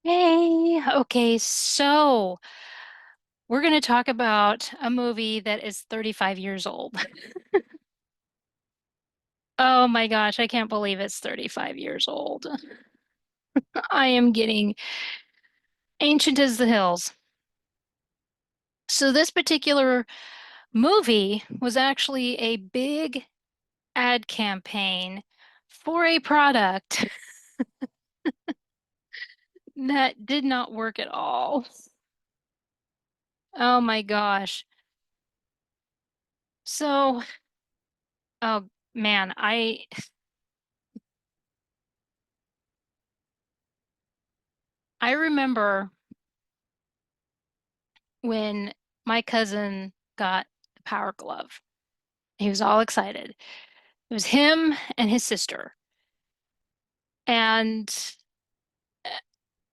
Hey, okay, so we're going to talk about a movie that is 35 years old. Oh my gosh, I can't believe it's 35 years old. I am getting ancient as the hills. So this particular movie was actually a big ad campaign for a product that did not work at all. Oh my gosh. So, oh man, I remember when my cousin got the Power Glove. He was all excited. It was him and his sister. And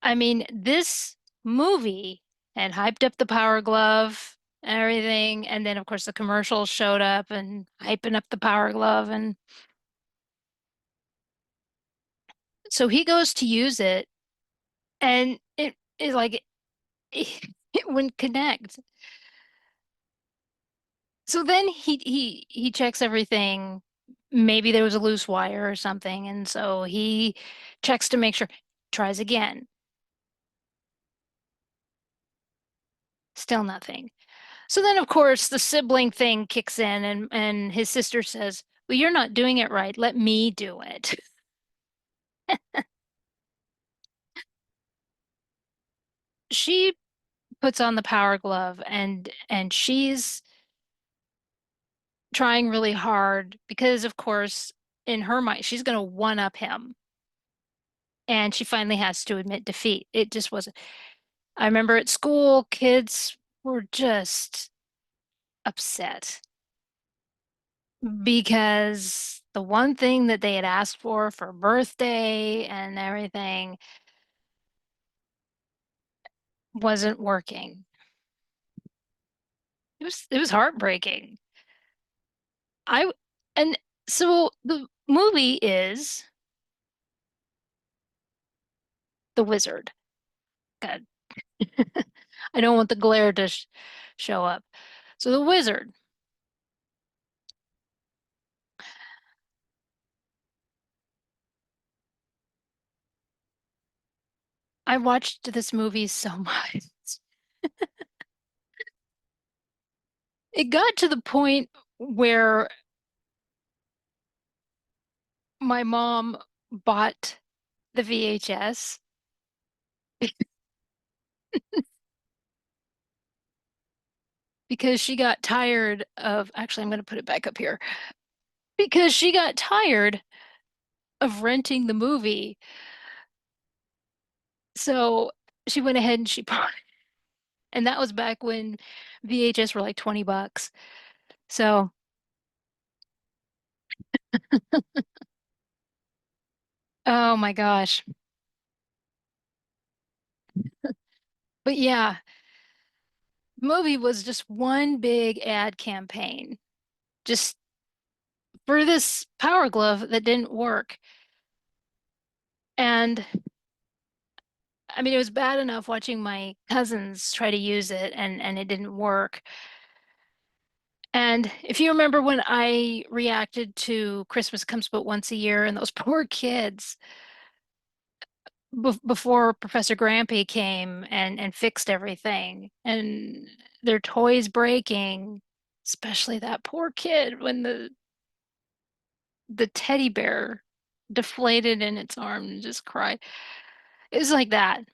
I mean, this movie had hyped up the Power Glove and everything. And then, of course, the commercials showed up and hyping up the Power Glove. And so he goes to use it, and it like it wouldn't connect. So then he checks everything. Maybe there was a loose wire or something, and so he checks to make sure. Tries again. Still nothing. So then, of course, the sibling thing kicks in, and his sister says, "Well, you're not doing it right. Let me do it." She puts on the power glove, and she's trying really hard because, of course, in her mind, she's going to one up him. And she finally has to admit defeat. It just wasn't. I remember at school, kids were just upset because the one thing that they had asked for birthday and everything wasn't working. It was heartbreaking. I and so the movie is The Wizard. God, I don't want the glare to show up. So The Wizard. I watched this movie so much. It got to the point where my mom bought the VHS because she got tired of, actually, I'm going to put it back up here, because she got tired of renting the movie. So she went ahead and she bought it. And that was back when VHS were like 20 bucks. So, oh my gosh. But yeah, the movie was just one big ad campaign, just for this Power Glove that didn't work. And I mean, it was bad enough watching my cousins try to use it and it didn't work. And if you remember when I reacted to Christmas Comes But Once a Year and those poor kids before Professor Grampy came and fixed everything and their toys breaking, especially that poor kid when the teddy bear deflated in its arm and just cried. It was like that.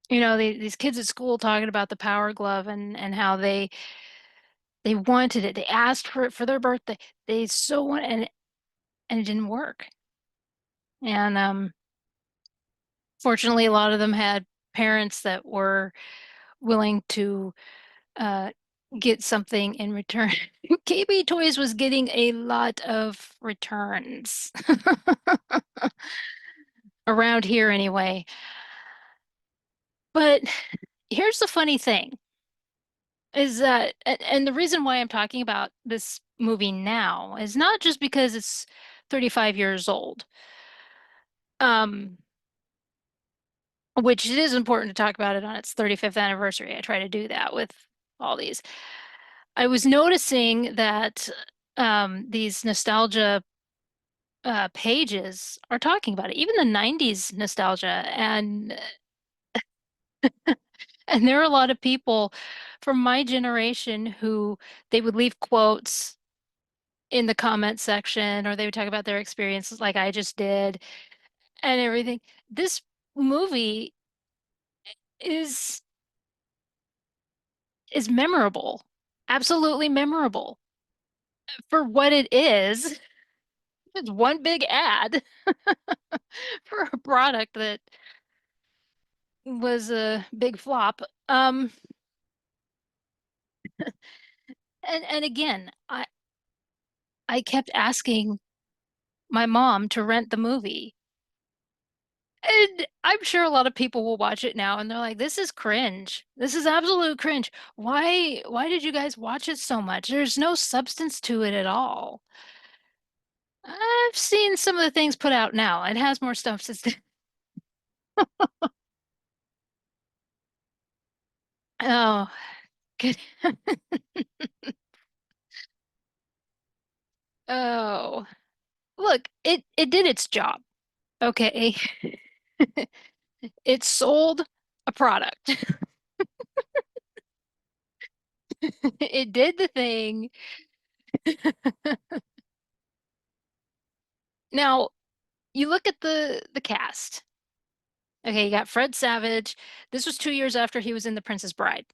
These kids at school talking about the Power Glove and how they wanted it. They asked for it for their birthday. They so want and it didn't work. And fortunately, a lot of them had parents that were willing to uh, get something in return. KB Toys was getting a lot of returns around here anyway. But here's the funny thing is that, and the reason why I'm talking about this movie now is not just because it's 35 years old. Um, which it is important to talk about it on its 35th anniversary. I try to do that with all these. I was noticing that these nostalgia pages are talking about it, even the 90s nostalgia. And there are a lot of people from my generation who they would leave quotes in the comment section or they would talk about their experiences like I just did and everything. This movie is is memorable. Absolutely memorable for what it is. It's one big ad for a product that was a big flop. And again, I kept asking my mom to rent the movie. And I'm sure a lot of people will watch it now and they're like, this is cringe. This is absolute cringe. Why did you guys watch it so much? There's no substance to it at all. I've seen some of the things put out now. It has more stuff to. Oh, good. Oh, look, it did its job. Okay. It sold a product. It did the thing. Now, you look at the cast. Okay, you got Fred Savage. This was 2 years after he was in The Princess Bride,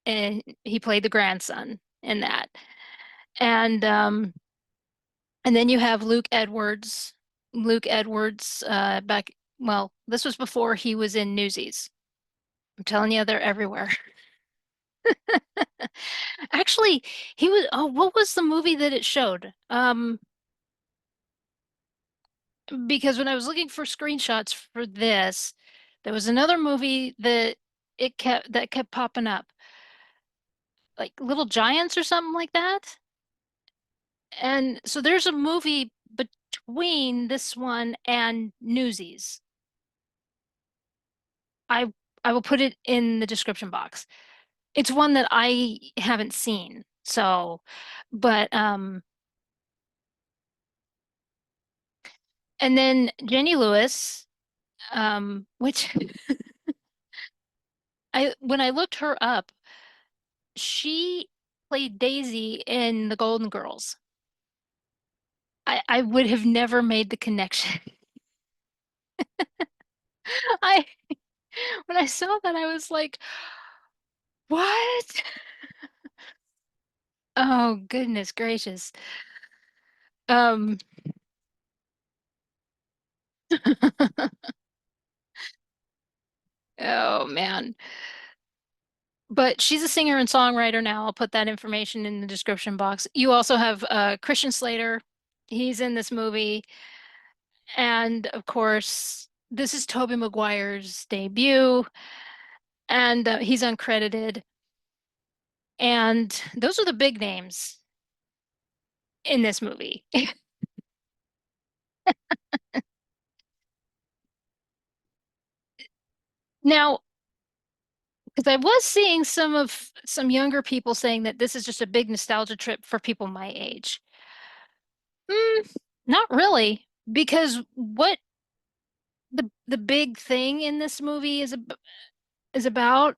and he played the grandson in that. And and then you have Luke Edwards. Luke Edwards, back, well, this was before he was in Newsies. I'm telling you, they're everywhere. Actually, he was, oh, what was the movie that it showed? Because when I was looking for screenshots for this, there was another movie that kept popping up, like Little Giants or something like that. And so there's a movie between this one and Newsies. I I will put it in the description box. It's one that I haven't seen. So, but and then Jenny Lewis, which I when I looked her up, she played Daisy in The Golden Girls. I would have never made the connection. I when I saw that, I was like, what? Oh, goodness gracious. Um, oh man. But she's a singer and songwriter now. I'll put that information in the description box. You also have Christian Slater. He's in this movie. And of course, this is Tobey Maguire's debut, and he's uncredited. And those are the big names in this movie. Now, because I was seeing some younger people saying that this is just a big nostalgia trip for people my age. Not really, because what the big thing in this movie is about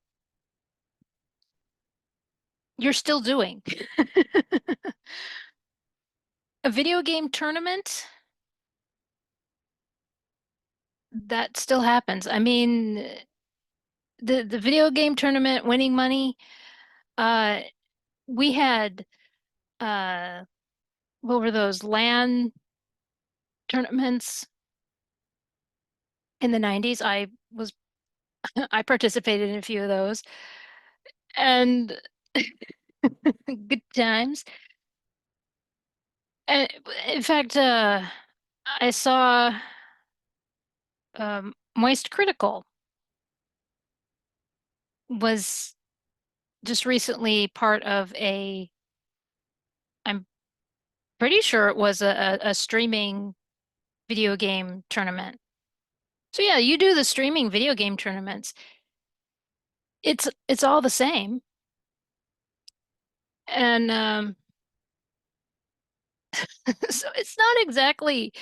you're still doing. A video game tournament that still happens. I mean, the video game tournament winning money, uh we had uh what were those LAN tournaments in the 90s. I was I participated in a few of those and good times. And in fact, I saw Moist Critical was just recently part of I'm pretty sure it was a streaming video game tournament. So yeah, you do the streaming video game tournaments. It's all the same. And so it's not exactly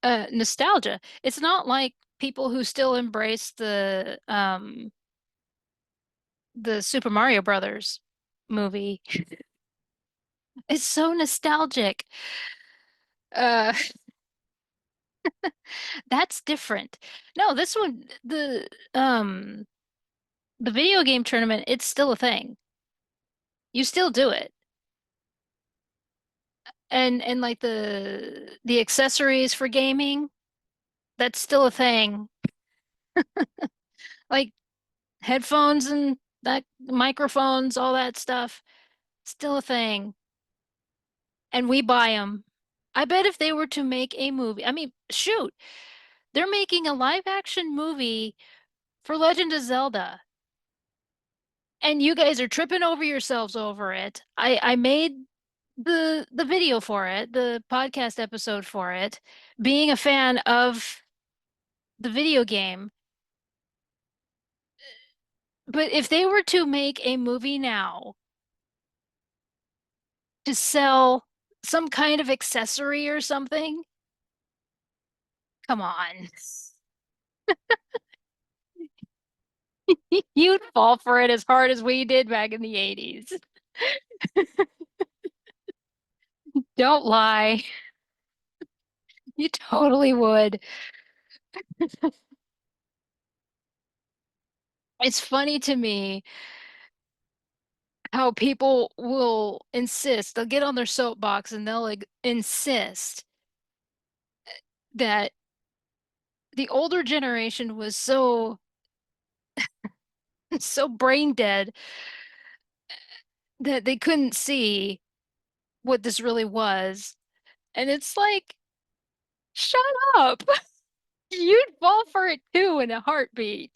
nostalgia. It's not like people who still embrace the Super Mario Brothers movie. It's so nostalgic. Uh that's different. No, this one the video game tournament, it's still a thing. You still do it. And like the accessories for gaming, that's still a thing. Like headphones and that microphones, all that stuff, still a thing. And we buy them. I bet if they were to make a movie, I mean, shoot, they're making a live action movie for Legend of Zelda. And you guys are tripping over yourselves over it. I made the video for it, the podcast episode for it, being a fan of the video game. But if they were to make a movie now to sell some kind of accessory or something, come on. You'd fall for it as hard as we did back in the 80s. Don't lie. You totally would. It's funny to me how people will insist, they'll get on their soapbox and they'll like insist that the older generation was so brain dead that they couldn't see what this really was. And it's like, shut up. You'd fall for it too in a heartbeat.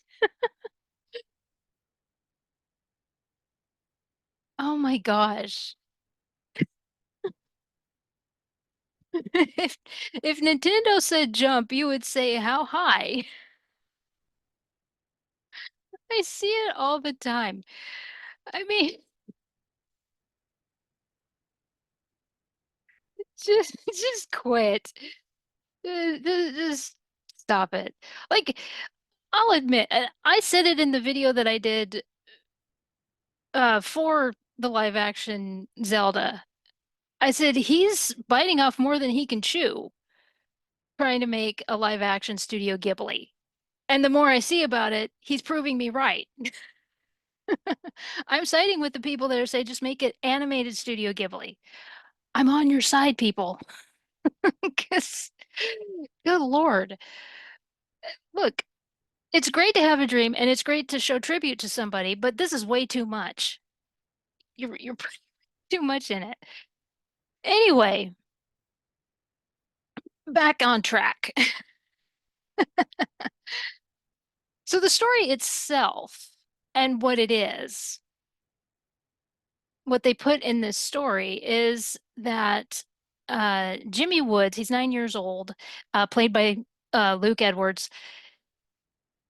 Oh my gosh. If if Nintendo said jump, you would say how high? I see it all the time. I mean, just quit. Just stop it. Like, I'll admit, I said it in the video that I did for the live action Zelda. I said he's biting off more than he can chew trying to make a live action Studio Ghibli. And the more I see about it, he's proving me right. I'm siding with the people that are saying just make it animated Studio Ghibli. I'm on your side, people. Because, good Lord. Look, it's great to have a dream and it's great to show tribute to somebody, but this is way too much. You're putting too much in it. Anyway, back on track. So the story itself and what it is, what they put in this story is that Jimmy Woods, he's 9 years old, played by Luke Edwards.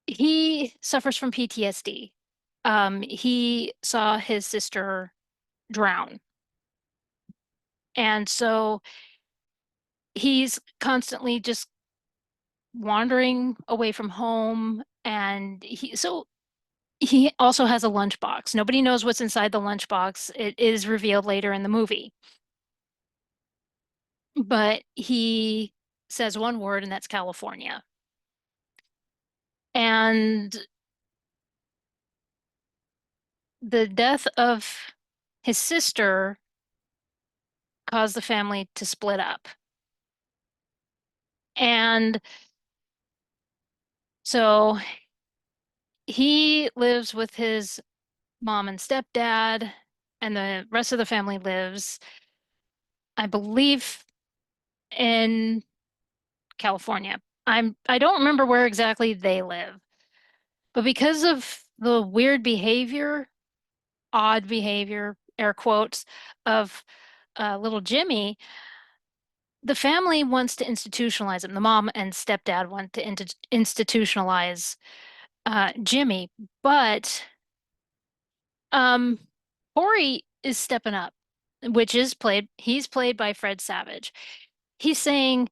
He suffers from PTSD. He saw his sister drown. And so he's constantly just wandering away from home. And he also has a lunchbox. Nobody knows what's inside the lunchbox. It is revealed later in the movie. But he says one word, and that's California. And the death of his sister caused the family to split up. And so he lives with his mom and stepdad, and the rest of the family lives, I believe, in California. I don't remember where exactly they live, but because of the weird behavior, odd behavior, air quotes, of little Jimmy, The family wants to institutionalize him. The mom and stepdad want to institutionalize Jimmy, but um, Corey is stepping up, which is he's played by Fred Savage. He's saying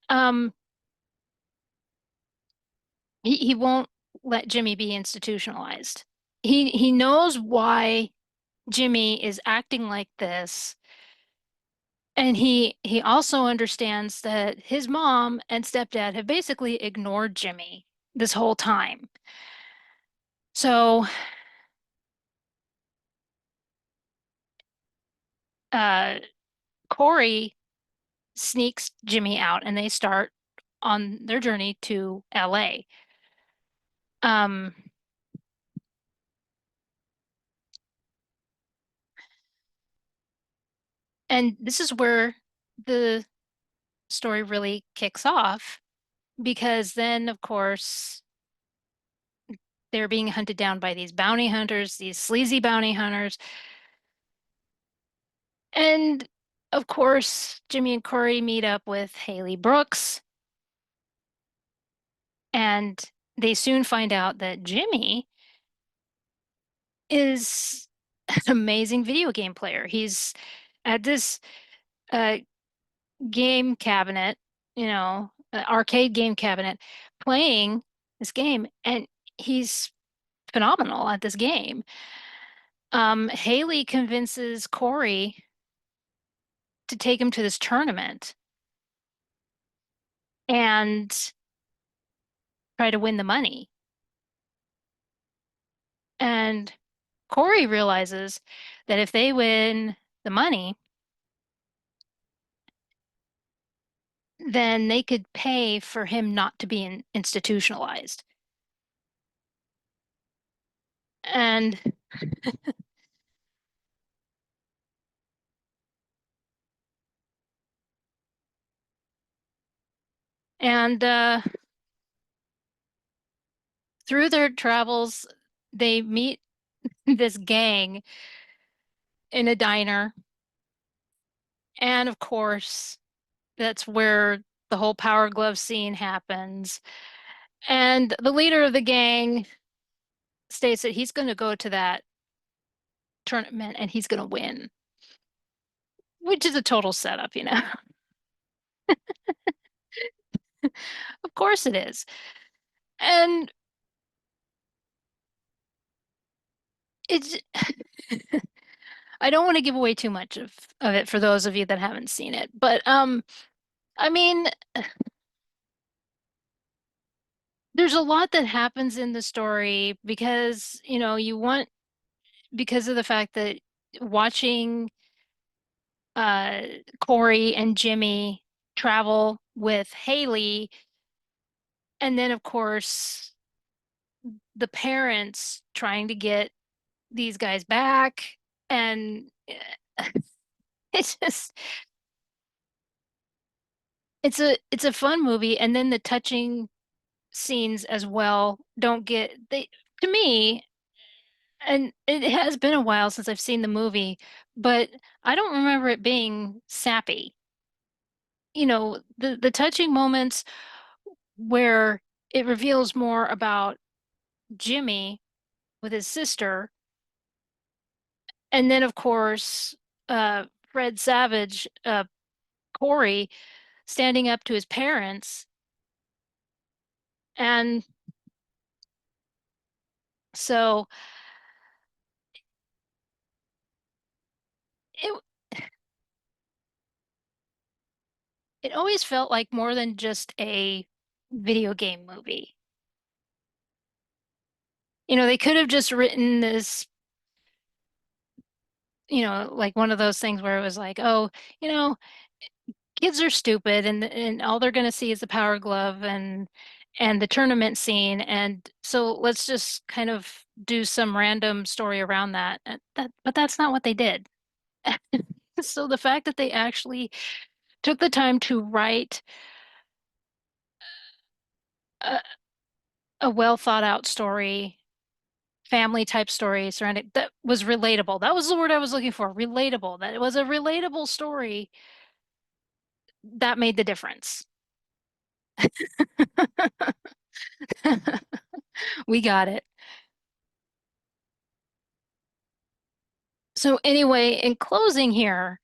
um, he won't let Jimmy be institutionalized. He knows why Jimmy is acting like this. And he also understands that his mom and stepdad have basically ignored Jimmy this whole time. So uh, Corey sneaks Jimmy out and they start on their journey to LA. Um, and this is where the story really kicks off because then, of course, they're being hunted down by these bounty hunters, these sleazy bounty hunters. And of course, Jimmy and Corey meet up with Haley Brooks, and they soon find out that Jimmy is an amazing video game player. He's at this uh, game cabinet, arcade game cabinet, playing this game, and he's phenomenal at this game. Haley convinces Corey to take him to this tournament and try to win the money. And Corey realizes that if they win the money, then they could pay for him not to be institutionalized. And and through their travels, they meet this gang in a diner. And of course, that's where the whole Power Glove scene happens. And the leader of the gang states that he's going to go to that tournament and he's going to win, which is a total setup. Of course it is. And it's I don't want to give away too much of it for those of you that haven't seen it. But I mean, there's a lot that happens in the story because, you want because of the fact that watching uh Corey and Jimmy travel with Haley, and then of course the parents trying to get these guys back, and it's just it's a fun movie, and then the touching scenes as well don't get they to me, and it has been a while since I've seen the movie, but I don't remember it being sappy. The touching moments where it reveals more about Jimmy with his sister, and then of course Fred Savage, Corey standing up to his parents, and so it it always felt like more than just a video game movie. They could have just written this, like one of those things where it was like, oh, you know, kids are stupid and all they're going to see is the Power Glove and the tournament scene, and so let's just kind of do some random story around that. But that's not what they did. So the fact that they actually took the time to write a, a well thought out story, family type story surrounding that was relatable. That was the word I was looking for, relatable. That it was a relatable story that made the difference. We got it. So anyway, in closing here,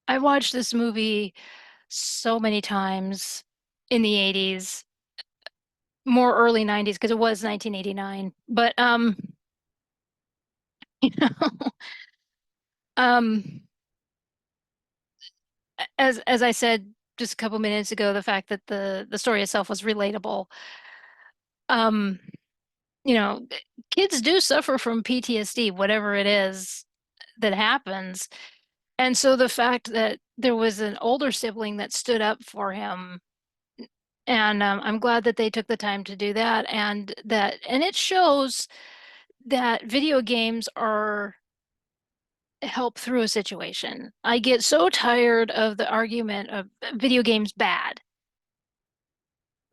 I watched this movie so many times in the 80s, more early 90s because it was 1989. But you know, um as I said just a couple minutes ago, the fact that the story itself was relatable. Um, you know, kids do suffer from PTSD, whatever it is that happens. And so the fact that there was an older sibling that stood up for him, and I'm glad that they took the time to do that, and it shows that video games are help through a situation. I get so tired of the argument of video games bad.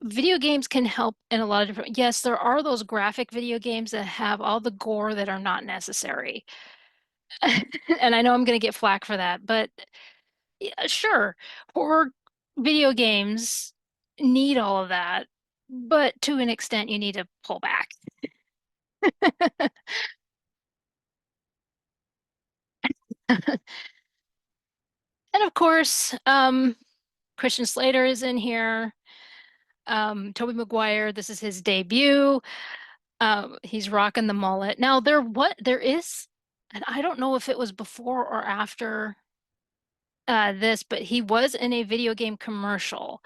Video games can help in a lot of different. Yes, there are those graphic video games that have all the gore that are not necessary. And I know I'm going to get flack for that, but yeah, sure, horror video games need all of that, but to an extent, you need to pull back. And of course, Christian Slater is in here. Tobey Maguire, this is his debut. He's rocking the mullet. Now there is, and I don't know if it was before or after this, but he was in a video game commercial.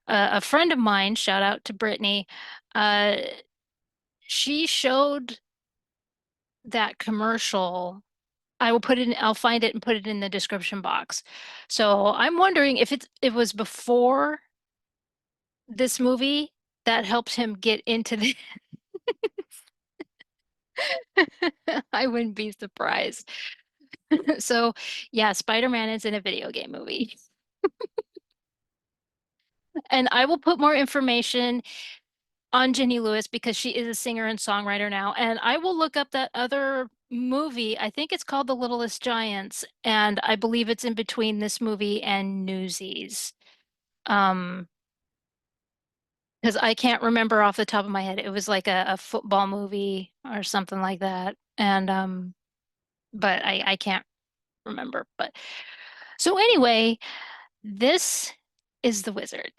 A friend of mine, shout out to Brittany, uh, she showed that commercial. I'll find it and put it in the description box. So I'm wondering if it was before this movie that helped him get into the I wouldn't be surprised. So, yeah, Spider-Man is in a video game movie. And I will put more information on Jenny Lewis because she is a singer and songwriter now. And I will look up that other movie. I think it's called The Littlest Giants, and I believe it's in between this movie and Newsies. Um, because I can't remember off the top of my head. It was like a football movie or something like that. And but I can't remember. But so anyway, this is The Wizard.